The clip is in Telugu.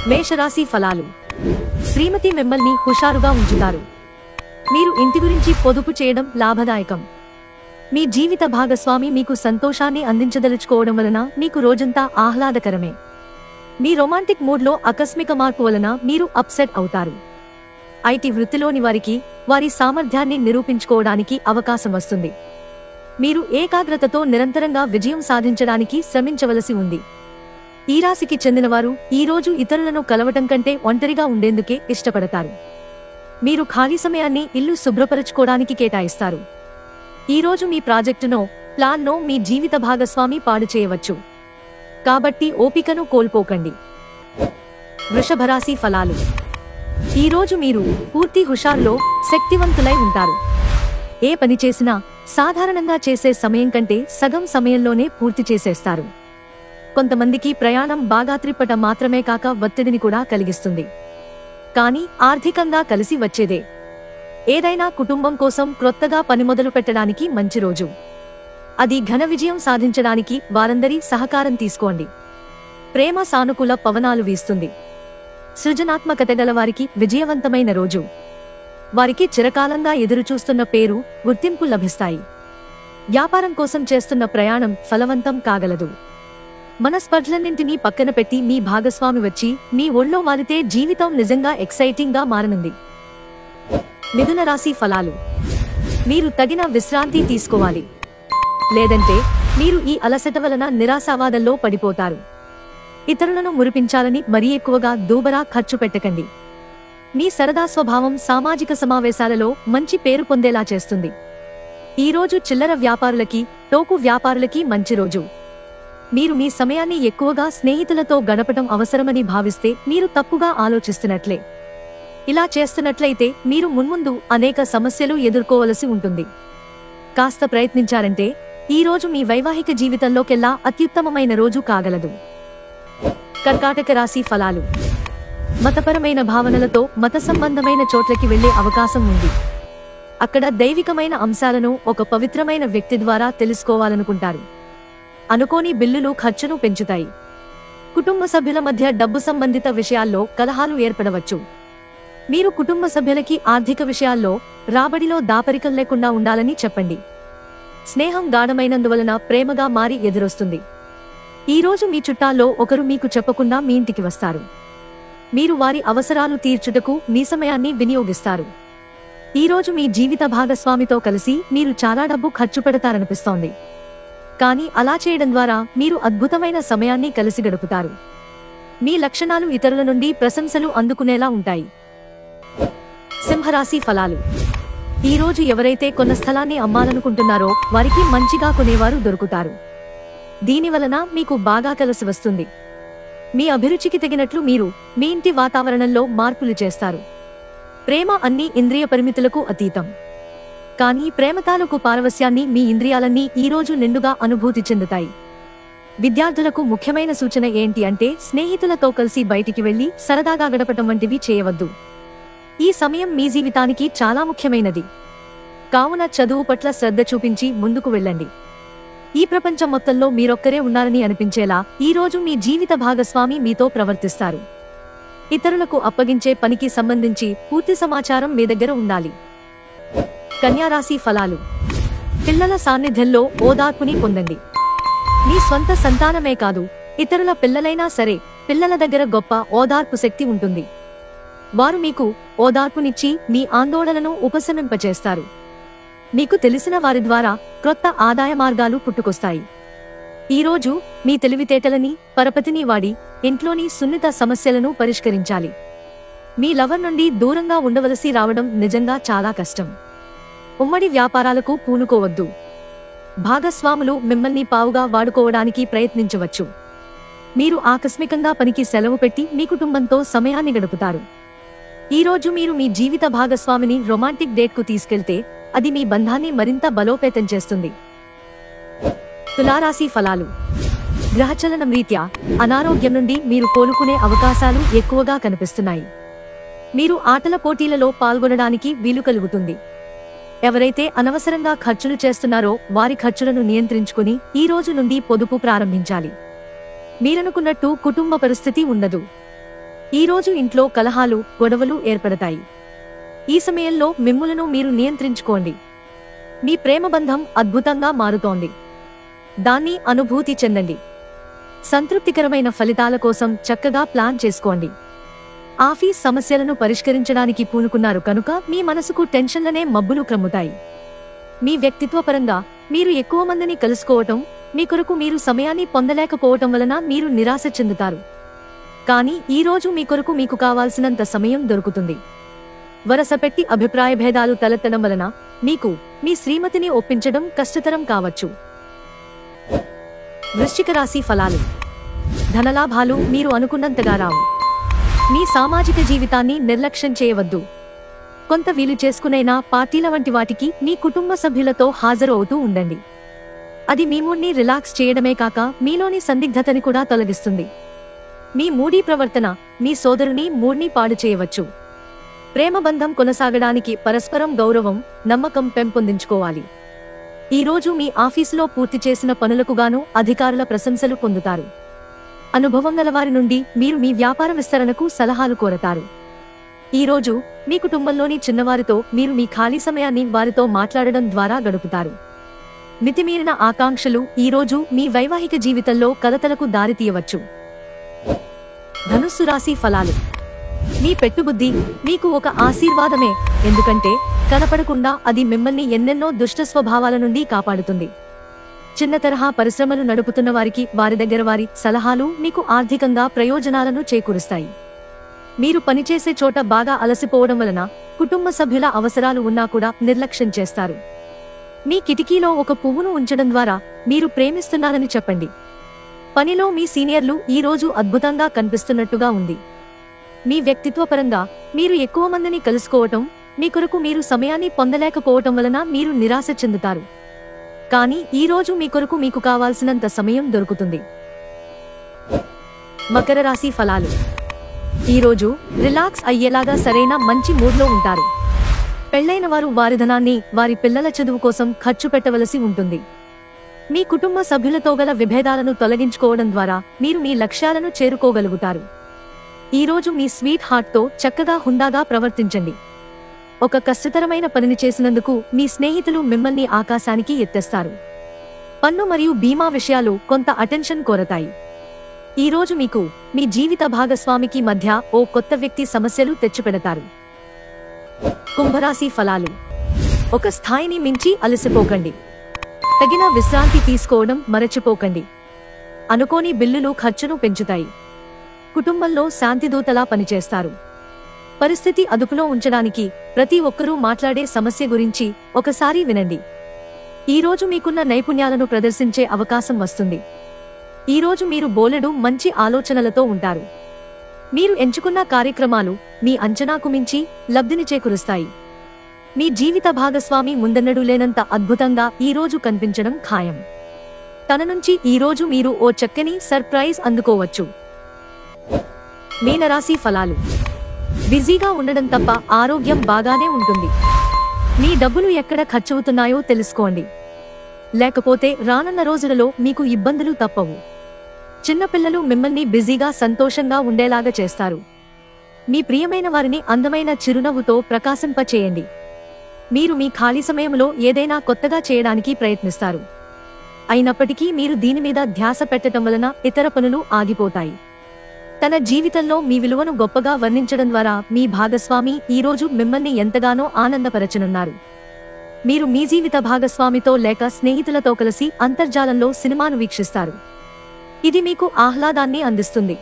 మేషరాశి ఫలాలు. శ్రీమతి మిమ్మల్ని హుషారుగా ఉంచుతారు. మీరు ఇంటి గురించి పొదుపు చేయడం లాభదాయకం. మీ జీవిత భాగస్వామి మీకు సంతోషాన్ని అందించదలుచుకోవడం వలన మీకు రోజంతా ఆహ్లాదకరమే. మీ రొమాంటిక్ మూడ్లో ఆకస్మిక మార్పు వలన మీరు అప్సెట్ అవుతారు. ఐటీ వృత్తిలోని వారికి వారి సామర్థ్యాన్ని నిరూపించుకోవడానికి అవకాశం వస్తుంది. మీరు ఏకాగ్రతతో నిరంతరంగా విజయం సాధించడానికి శ్రమించవలసి ఉంది. ఈ రాశికి చెందినవారు ఈ రోజు ఇతరులను కలవటం కంటే ఒంటరిగా ఉండేందుకే ఇష్టపడతారు. మీరు ఖాళీ సమయాన్ని ఇల్లు శుభ్రపరచుకోవడానికి కేటాయిస్తారు. ఈ రోజు మీ ప్రాజెక్టునో ప్లాన్నో మీ జీవిత భాగస్వామి పాడు చేయవచ్చు. కాబట్టి ఓపికను కోల్పోకండి. వృషభరాశి ఫలాలు. ఈ రోజు మీరు పూర్తి హుషారులో శక్తివంతులై ఉంటారు. ఏ పని చేసినా సాధారణంగా చేసే సమయం కంటే సగం సమయంలోనే పూర్తి చేసేస్తారు. కొంతమందికి ప్రయాణం బాగా త్రిప్పట మాత్రమే కాక ఒత్తిడిని కూడా కలిగిస్తుంది. కానీ ఆర్థికంగా కలిసి వచ్చేదే. ఏదైనా కుటుంబం కోసం క్రొత్తగా పని మొదలు పెట్టడానికి మంచి రోజు. అది ఘన విజయం సాధించడానికి వారందరి సహకారం తీసుకోండి. ప్రేమ సానుకూల పవనాలు వీస్తుంది. సృజనాత్మకత గల వారికి విజయవంతమైన రోజు. వారికి చిరకాలంగా ఎదురుచూస్తున్న పేరు, గుర్తింపు లభిస్తాయి. వ్యాపారం కోసం చేస్తున్న ప్రయాణం ఫలవంతం కాగలదు. మనస్పర్ధలన్నింటినీ పక్కన పెట్టి మీ భాగస్వామి వచ్చి మీ ఒళ్ళో వాలితే జీవితం నిజంగా ఎక్సైటింగ్ గా మారనుంది. మిథున రాశి ఫలాలు. మీరు తగిన విశ్రాంతి తీసుకోవాలి. లేదంటే మీరు ఈ అలసట వలన నిరాశావాదంలో పడిపోతారు. ఇతరులను మురిపించాలని మరీ ఎక్కువగా దూబరా ఖర్చు పెట్టకండి. మీ సరదా స్వభావం సామాజిక సమావేశాలలో మంచి పేరు పొందేలా చేస్తుంది. ఈ రోజు చిల్లర వ్యాపారులకి, టోకు వ్యాపారులకి మంచి రోజు. మీరు మీ సమయాన్ని ఎక్కువగా స్నేహితులతో గడపటం అవసరమని భావిస్తే మీరు తప్పుగా ఆలోచిస్తున్నట్లే. ఇలా చేస్తున్నట్లయితే మీరు మున్ముందు అనేక సమస్యలు ఎదుర్కోవలసి ఉంటుంది. కాస్త ప్రయత్నించారంటే ఈ రోజు మీ వైవాహిక జీవితంలోకెల్లా అత్యుత్తమమైన రోజు కాగలదు. కర్కాటక రాశి ఫలాలు. మతపరమైన భావనలతో మత సంబంధమైన చోట్లకి వెళ్లే అవకాశం ఉంది. అక్కడ దైవికమైన అంశాలను ఒక పవిత్రమైన వ్యక్తి ద్వారా తెలుసుకోవాలనుకుంటారు. అనుకోని బిల్లులు ఖర్చును పెంచుతాయి. కుటుంబ సభ్యుల మధ్య డబ్బు సంబంధిత విషయాల్లో కలహాలు ఏర్పడవచ్చు. మీరు కుటుంబ సభ్యులకి ఆర్థిక విషయాల్లో రాబడిలో దాపరికం లేకుండా ఉండాలని చెప్పండి. స్నేహం గాఢమైనందువలన ప్రేమగా మారి ఎదురొస్తుంది. ఈ రోజు మీ చుట్టాల్లో ఒకరు మీకు చెప్పకుండా మీ ఇంటికి వస్తారు. మీరు వారి అవసరాలు తీర్చుటకు మీ సమయాన్ని వినియోగిస్తారు. ఈ రోజు మీ జీవిత భాగస్వామితో కలిసి మీరు చాలా డబ్బు ఖర్చు పెడతారనిపిస్తోంది. కానీ అలా చేయడం ద్వారా మీరు అద్భుతమైన సమయాన్ని కలిసి గడుపుతారు. మీ లక్షణాలు ఇతరుల నుండి ప్రశంసలు అందుకునేలా ఉంటాయి. సింహరాశి ఫలాలు. ఈ రోజు ఎవరైతే కొన్న స్థలాన్ని అమ్మాలనుకుంటున్నారో వారికి మంచిగా కొనేవారు దొరుకుతారు. దీనివలన మీకు బాగా కలిసి వస్తుంది. మీ అభిరుచికి తగినట్లు మీరు మీ ఇంటి వాతావరణంలో మార్పులు చేస్తారు. ప్రేమ అన్ని ఇంద్రియ పరిమితులకు అతీతం. కానీ ప్రేమ తాలూకు పారవస్యాన్ని మీ ఇంద్రియాలన్నీ ఈ రోజు నిండుగా అనుభూతి చెందుతాయి. విద్యార్థులకు ముఖ్యమైన సూచన ఏంటి అంటే స్నేహితులతో కలిసి బయటికి వెళ్లి సరదాగా గడపటం వంటివి చేయవద్దు. ఈ సమయం మీ జీవితానికి చాలా ముఖ్యమైనది. కావున చదువు పట్ల శ్రద్ధ చూపించి ముందుకు వెళ్ళండి. ఈ ప్రపంచం మొత్తంలో మీరొక్కరే ఉన్నారని అనిపించేలా ఈ రోజు మీ జీవిత భాగస్వామి మీతో ప్రవర్తిస్తారు. ఇతరులకు అప్పగించే పనికి సంబంధించి పూర్తి సమాచారం మీ దగ్గర ఉండాలి. కన్యా రాశి ఫలాలు. పిల్లల సాన్నిధ్యంలో ఓదార్పుని పొందండి. మీ స్వంత సంతానమే కాదు, ఇతరుల పిల్లలైనా సరే పిల్లల దగ్గర గొప్ప ఓదార్పు శక్తి ఉంటుంది. వారు మీకు ఓదార్పునిచ్చి మీ ఆందోళనను ఉపశమింపచేస్తారు. మీకు తెలిసిన వారి ద్వారా క్రొత్త ఆదాయ మార్గాలు పుట్టుకొస్తాయి. ఈరోజు మీ తెలివితేటలని, పరపతిని వాడి ఇంట్లోని సున్నిత సమస్యలను పరిష్కరించాలి. మీ లవర్ నుండి దూరంగా ఉండవలసి రావడం నిజంగా చాలా కష్టం. ఉమ్మడి వ్యాపారాలకు పూనుకోవద్దు. భాగస్వాములు మిమ్మల్ని పావుగా వాడుకోవడానికి ప్రయత్నించవచ్చు. మీరు ఆకస్మికంగా పనికి సెలవు పెట్టి మీ కుటుంబంతో సమయాన్ని గడుపుతారు. ఈరోజు మీరు మీ జీవిత భాగస్వామిని రొమాంటిక్ డేట్కు తీసుకెళ్తే అది మీ బంధాన్ని మరింత బలోపేతం చేస్తుంది. తులారాశి ఫలాలు. గ్రహచలనం రీత్యా అనారోగ్యం నుండి మీరు కోలుకునే అవకాశాలు ఎక్కువగా కనిపిస్తున్నాయి. మీరు ఆటల పోటీలలో పాల్గొనడానికి వీలు కలుగుతుంది. ఎవరైతే అనవసరంగా ఖర్చులు చేస్తున్నారో వారి ఖర్చులను నియంత్రించుకుని ఈ రోజు నుండి పొదుపు ప్రారంభించాలి. మీరనుకున్నట్టు కుటుంబ పరిస్థితి ఉండదు. ఈరోజు ఇంట్లో కలహాలు, గొడవలు ఏర్పడతాయి. ఈ సమయంలో మిమ్ములను మీరు నియంత్రించుకోండి. మీ ప్రేమబంధం అద్భుతంగా మారుతోంది. దాన్ని అనుభూతి చెందండి. సంతృప్తికరమైన ఫలితాల కోసం చక్కగా ప్లాన్ చేసుకోండి. ఆఫీస్ సమస్యలను పరిష్కరించడానికి పూనుకున్నారు కనుక మీ మనసుకు టెన్షన్లనే మబ్బులు క్రమ్ముతాయి. మీ వ్యక్తిత్వపరంగా మీరు ఎక్కువ మందిని కలుసుకోవటం, మీ కొరకు మీరు సమయాన్ని పొందలేకపోవటం వలన మీరు నిరాశ చెందుతారు. కానీ ఈరోజు మీ కొరకు మీకు కావాల్సినంత సమయం దొరుకుతుంది. వరసపెట్టి అభిప్రాయ భేదాలు తలెత్తడం వలన మీకు మీ శ్రీమతిని ఒప్పించడం కష్టతరం కావచ్చు. వృశ్చిక రాశి ఫలాలు. ధనలాభాలు మీరు అనుకున్నంతగా రావు. మీ సామాజిక జీవితాన్ని నిర్లక్ష్యం చేయవద్దు. కొంత వీలు చేసుకునైనా పార్టీల వంటి వాటికి మీ కుటుంబ సభ్యులతో హాజరు అవుతూ ఉండండి. అది మీ మూడ్ని రిలాక్స్ చేయడమే కాక మీలోని సందిగ్ధతని కూడా తొలగిస్తుంది. మీ మూడీ ప్రవర్తన మీ సోదరుని మూడ్ని పాడు చేయవచ్చు. ప్రేమబంధం కొనసాగడానికి పరస్పరం గౌరవం, నమ్మకం పెంపొందించుకోవాలి. ఈరోజు మీ ఆఫీసులో పూర్తి చేసిన పనులకు గాను అధికారుల ప్రశంసలు పొందుతారు. అనుభవం గలవారి నుండి మీరు మీ వ్యాపార విస్తరణకు సలహాలు కోరతారు. ఈరోజు మీ కుటుంబంలోని చిన్నవారితో మీరు మీ ఖాళీ సమయాన్ని వారితో మాట్లాడడం ద్వారా గడుపుతారు. మితిమీరిన ఆకాంక్షలు ఈరోజు మీ వైవాహిక జీవితంలో కలతలకు దారితీయవచ్చు. ధనుస్సు రాశి ఫలాలు. మీ పెట్టుబుద్ధి మీకు ఒక ఆశీర్వాదమే, ఎందుకంటే కనపడకుండా అది మిమ్మల్ని ఎన్నెన్నో దుష్ట స్వభావాల నుండి కాపాడుతుంది. చిన్న తరహా పరిశ్రమలు నడుపుతున్న వారికి వారి దగ్గర వారి సలహాలు మీకు ఆర్థికంగా ప్రయోజనాలను చేకూరుస్తాయి. మీరు పనిచేసే చోట బాగా అలసిపోవడం వలన కుటుంబ సభ్యుల అవసరాలు ఉన్నా కూడా నిర్లక్ష్యం చేస్తారు. మీ కిటికీలో ఒక పువ్వును ఉంచడం ద్వారా మీరు ప్రేమిస్తున్నారని చెప్పండి. పనిలో మీ సీనియర్లు ఈరోజు అద్భుతంగా కనిపిస్తున్నట్టుగా ఉంది. మీ వ్యక్తిత్వపరంగా మీరు ఎక్కువ మందిని కలుసుకోవటం, మీ కొరకు మీరు సమయాన్ని పొందలేకపోవటం వలన మీరు నిరాశ చెందుతారు. కానీ ఈరోజు మీ కొరకు మీకు కావాల్సినంత సమయం దొరుకుతుంది. మకర రాశి ఫలాలు. ఈరోజు రిలాక్స్ అయ్యేలాగా సరైన మంచి మూడ్లో ఉంటారు. పెళ్లైన వారు వారి ధనాన్ని వారి పిల్లల చదువు కోసం ఖర్చు పెట్టవలసి ఉంటుంది. మీ కుటుంబ సభ్యులతో గల విభేదాలను తొలగించుకోవడం ద్వారా మీరు మీ లక్ష్యాలను చేరుకోగలుగుతారు. ఈరోజు మీ స్వీట్ హార్ట్తో చక్కగా హుందాగా ప్రవర్తించండి. ఒక కష్టతరమైన పనిని చేసినందుకు మీ స్నేహితులు మిమ్మల్ని ఆకాశానికి ఎత్తేస్తారు. పన్ను మరియు బీమా విషయాలు కొంత అటెన్షన్ కోరతాయి. ఈరోజు మీకు మీ జీవిత భాగస్వామికి మధ్య ఓ కొత్త వ్యక్తి సమస్యలు తెచ్చిపెడతారు. కుంభరాశి ఫలాలు. ఒక స్థాయిని మించి అలసిపోకండి. తగిన విశ్రాంతి తీసుకోవడం మరచిపోకండి. అనుకోని బిల్లులు ఖర్చును పెంచుతాయి. కుటుంబంలో శాంతిదూతలా పనిచేస్తారు. పరిస్థితి అదుపులో ఉంచడానికి ప్రతి ఒక్కరూ మాట్లాడే సమస్య గురించి ఒకసారి వినండి. ఈరోజు మీకున్న నైపుణ్యాలను ప్రదర్శించే అవకాశం వస్తుంది. ఈరోజు మీరు బోలెడు మంచి ఆలోచనలతో ఉంటారు. మీరు ఎంచుకున్న కార్యక్రమాలు మీ అంచనాకు మించి లబ్ధిని చేకూరుస్తాయి. మీ జీవిత భాగస్వామి ముందెన్నడూ లేనంత అద్భుతంగా ఈరోజు కనిపించడం ఖాయం. తన నుంచి ఈరోజు మీరు ఓ చక్కని సర్ప్రైజ్ అందుకోవచ్చు. మీనరాశి ఫలాలు. బిజీగా ఉండడం తప్ప ఆరోగ్యం బాగానే ఉంటుంది. మీ డబ్బులు ఎక్కడ ఖర్చవుతున్నాయో తెలుసుకోండి. లేకపోతే రానున్న రోజులలో మీకు ఇబ్బందులు తప్పవు. చిన్నపిల్లలు మిమ్మల్ని బిజీగా సంతోషంగా ఉండేలాగా చేస్తారు. మీ ప్రియమైన వారిని అందమైన చిరునవ్వుతో ప్రకాశింపచేయండి. మీరు మీ ఖాళీ సమయంలో ఏదైనా కొత్తగా చేయడానికి ప్రయత్నిస్తారు. అయినప్పటికీ మీరు దీని మీద ధ్యాస పెట్టడం వలన ఇతర పనులు ఆగిపోతాయి. తన జీవితంలో మీ విలువను గొప్పగా వర్ణించడం ద్వారా మీ భాగస్వామి ఈరోజు మిమ్మల్ని ఎంతగానో ఆనందపరచనున్నారు. మీరు మీ జీవిత భాగస్వామితో లేక స్నేహితులతో కలిసి అంతర్జాలంలో సినిమాను వీక్షిస్తారు. ఇది మీకు ఆహ్లాదాన్ని అందిస్తుంది.